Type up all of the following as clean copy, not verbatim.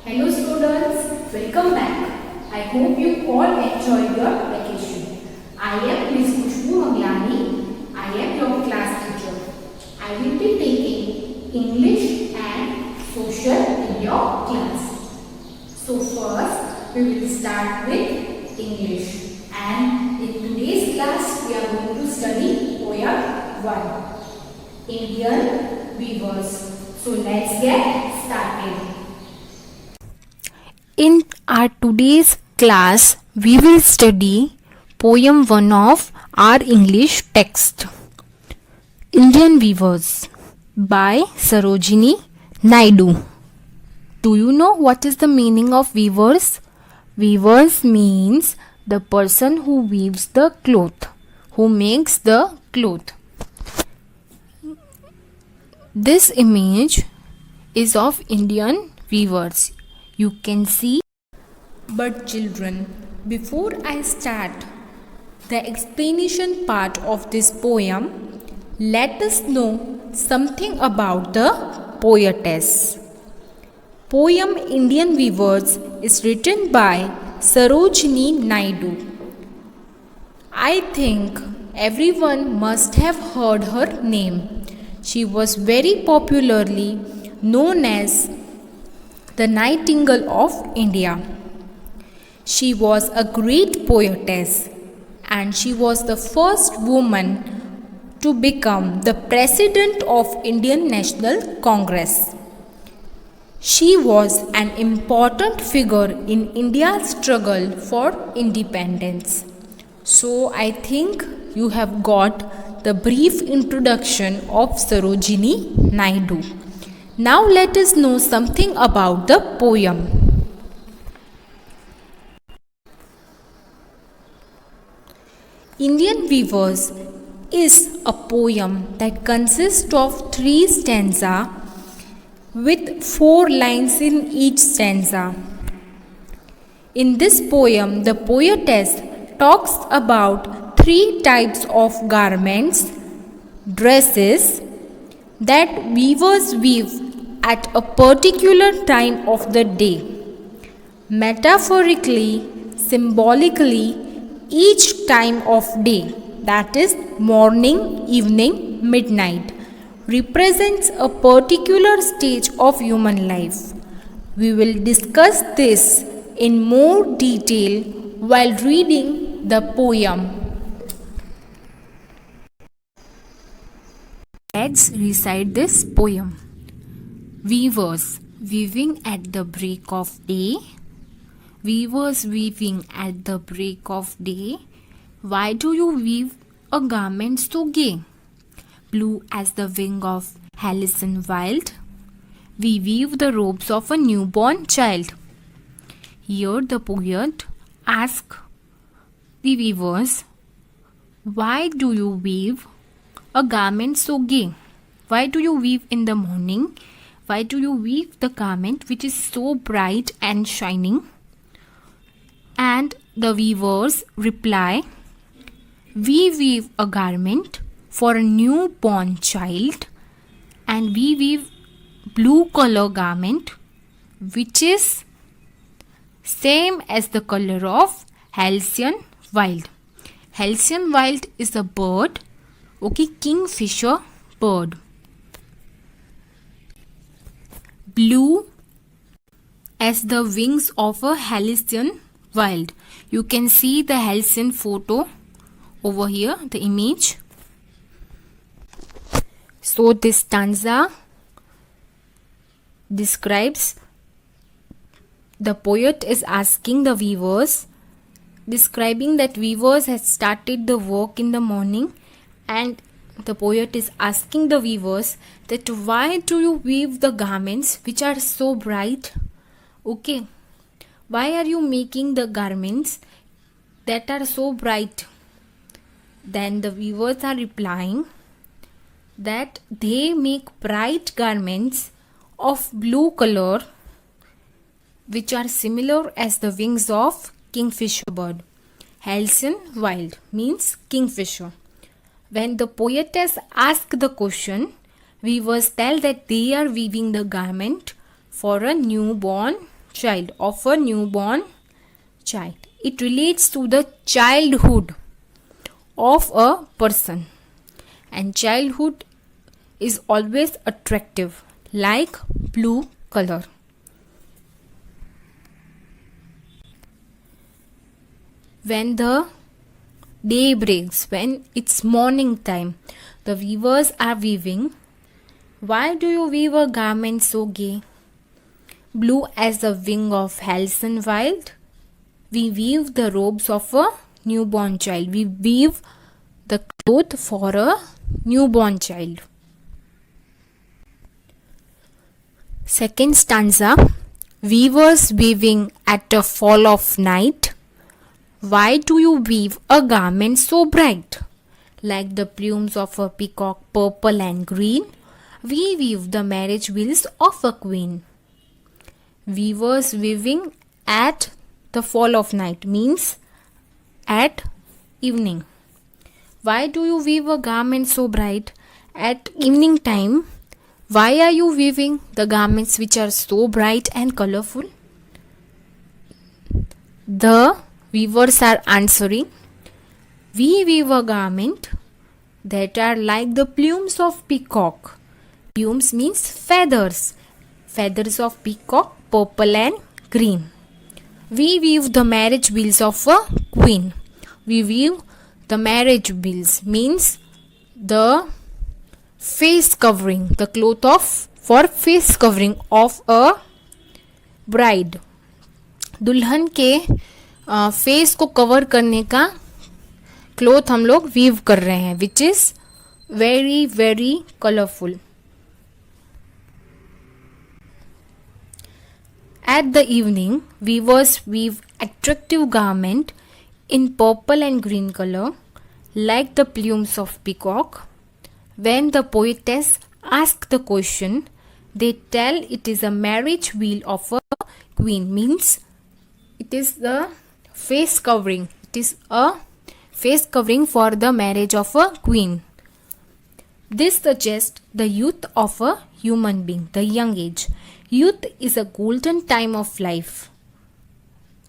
Hello students, welcome back. I hope you all enjoyed your vacation. I am Miss Khushbu Manglani. I am your class teacher. I will be taking English and social in your class. So first we will start with English, and in today's class we are going to study poem 1, Indian Weavers. So let's get started. In our today's class, we will study poem 1 of our English text, Indian Weavers by Sarojini Naidu. Do you know what is the meaning of weavers? Weavers means the person who weaves the cloth, who makes the cloth. This image is of Indian weavers. You can see. But children, before I start the explanation part of this poem, let us know something about the poetess. Poem Indian Weavers is written by Sarojini Naidu. I think everyone must have heard her name. She was very popularly known as the Nightingale of India. She was a great poetess, and she was the first woman to become the president of Indian National Congress. She was an important figure in India's struggle for independence. So I think you have got the brief introduction of Sarojini Naidu. Now let us know something about the poem. Indian Weavers is a poem that consists of 3 stanzas with 4 lines in each stanza. In this poem, the poetess talks about 3 types of garments, dresses, that weavers weave at a particular time of the day. Metaphorically, symbolically, each time of day, that is morning, evening, midnight, represents a particular stage of human life. We will discuss this in more detail while reading the poem. Let's recite this poem. Weavers weaving at the break of day. Weavers weaving at the break of day. Why do you weave a garment so gay? Blue as the wing of Halcyon wild. We weave the robes of a newborn child. Here the poet asks the weavers, why do you weave a garment so gay? Why do you weave in the morning? Why do you weave the garment which is so bright and shining? And the weavers reply, we weave a garment for a newborn child, and we weave blue color garment which is same as the color of Halcyon wild. Halcyon wild is a bird, okay, kingfisher bird. Blue as the wings of a Halcyon wild. You can see the Halcyon photo over here, the image. So this stanza describes, the poet is asking the weavers, describing that weavers had started the work in the morning, and the poet is asking the weavers that why do you weave the garments which are so bright? Okay, why are you making the garments that are so bright? Then the weavers are replying that they make bright garments of blue color which are similar as the wings of kingfisher bird. Halcyon wild means kingfisher. When the poetess asks the question, weavers tell that they are weaving the garment for a newborn child, of a newborn child. It relates to the childhood of a person, and childhood is always attractive, like blue color. When the day breaks, when it's morning time, the weavers are weaving. Why do you weave a garment so gay? Blue as the wing of Halcyon Wild. We weave the robes of a newborn child. We weave the cloth for a newborn child. Second stanza. Weavers weaving at the fall of night. Why do you weave a garment so bright? Like the plumes of a peacock, purple and green, we weave the marriage wheels of a queen. Weavers weaving at the fall of night means at evening. Why do you weave a garment so bright? At evening time, why are you weaving the garments which are so bright and colorful? The weavers are answering, we weave a garment that are like the plumes of peacock. Plumes means feathers. Feathers of peacock, purple and green. We weave the marriage wheels of a queen. We weave the marriage wheels means the face covering, the cloth for face covering of a bride. दुल्हन के face को cover करने का cloth हम लोग weave कर रहे हैं, which is very very colourful. At the evening, weavers weave attractive garment in purple and green color, like the plumes of peacock. When the poetess asks the question, they tell it is a marriage wheel of a queen, means it is the face covering. It is a face covering for the marriage of a queen. This suggests the youth of a human being, the young age. Youth is a golden time of life.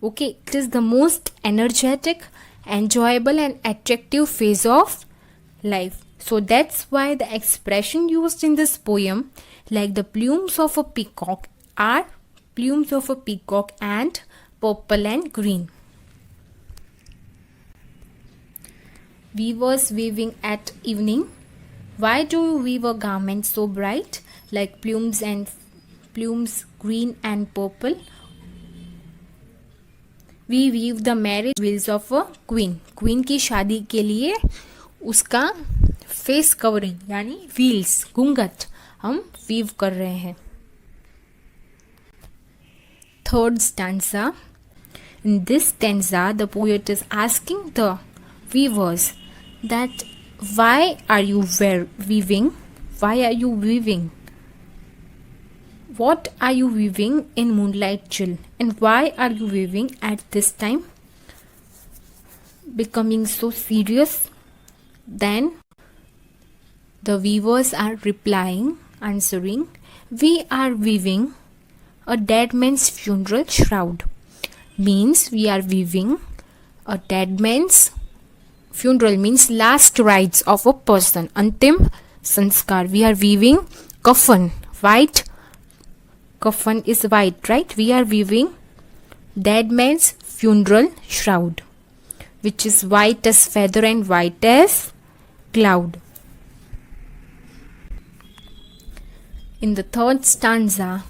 Okay, it is the most energetic, enjoyable and attractive phase of life. So that's why the expression used in this poem, like the plumes of a peacock, are plumes of a peacock and purple and green. Weavers weaving at evening. Why do you weave a garment so bright, like plumes green and purple? We weave the marriage wheels of a queen. Queen की शादी के लिए उसका face covering यानी wheels, घूंघट हम weave कर रहे हैं. Third stanza. In this stanza, the poet is asking the weavers that why are you weaving? Why are you weaving? What are you weaving in moonlight chill? And why are you weaving at this time? Becoming so serious. Then the weavers are replying, answering, we are weaving a dead man's funeral shroud. Means we are weaving a dead man's funeral, means last rites of a person, antim sanskar. We are weaving kafan, white. Kafan is white, right? We are weaving dead man's funeral shroud, which is white as feather and white as cloud. In the third stanza,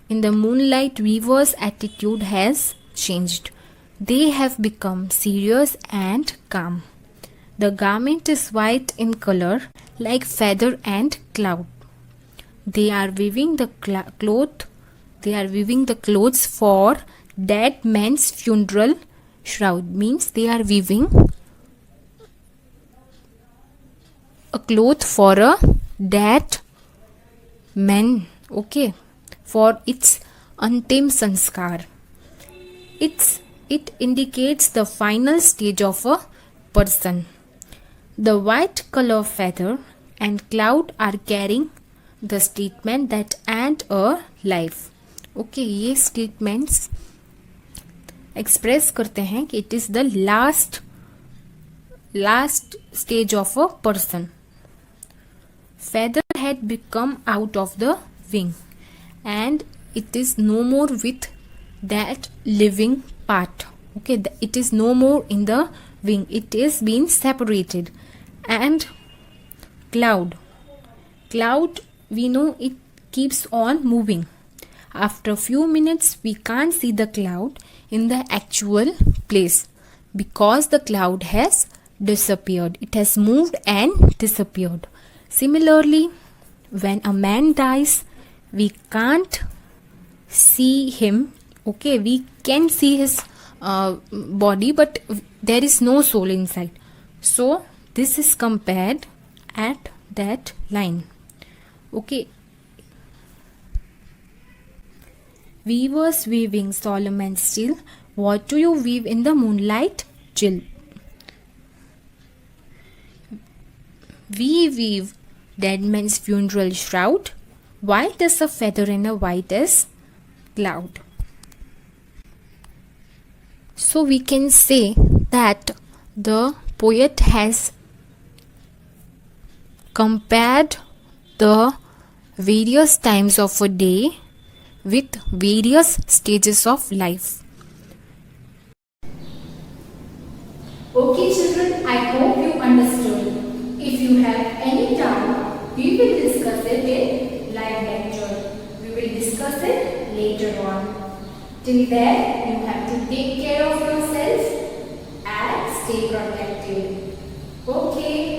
in the moonlight, weavers' attitude has changed. They have become serious and calm. The garment is white in color, like feather and cloud. They are weaving the cloth. They are weaving the clothes for dead man's funeral shroud. Means they are weaving a cloth for a dead man. Okay, for its antim sanskar. It indicates the final stage of a person. The white color feather and cloud are carrying the statement that end a life. Okay, ये statements express करते हैं कि it is the last stage of a person. Feather had become out of the wing, and it is no more with that living part. Okay, it is no more in the wing, it is being separated. And cloud, we know it keeps on moving. After a few minutes we can't see the cloud in the actual place because the cloud has disappeared. It has moved and disappeared. Similarly, when a man dies, we can't see him. Okay, we can see his body, but there is no soul inside. So this is compared at that line. Okay, weavers weaving, Solomon still. What do you weave in the moonlight, Jill? We weave dead man's funeral shroud, white as a feather and a white as cloud. So we can say that the poet has compared the various times of a day with various stages of life. Okay children, I hope you understood. If you have any doubt, we will discuss it in live lecture. We will discuss it later on. Till then, you have to take care of yourself and stay protected. Okay.